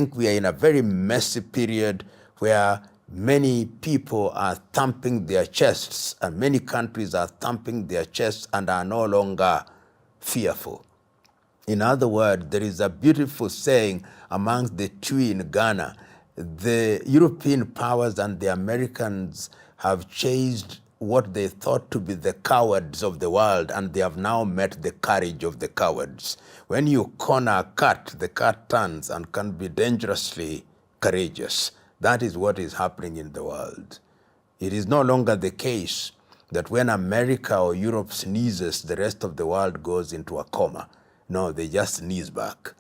think we are in a very messy period where many people are thumping their chests, and many countries are thumping their chests and are no longer fearful. In other words, there is a beautiful saying amongst the Twi in Ghana. The European powers and the Americans have chased what they thought to be the cowards of the world, and they have now met the courage of the cowards. When you corner a cat, the cat turns and can be dangerously courageous. That is what is happening in the world. It is no longer the case that when America or Europe sneezes, the rest of the world goes into a coma. No, they just sneeze back.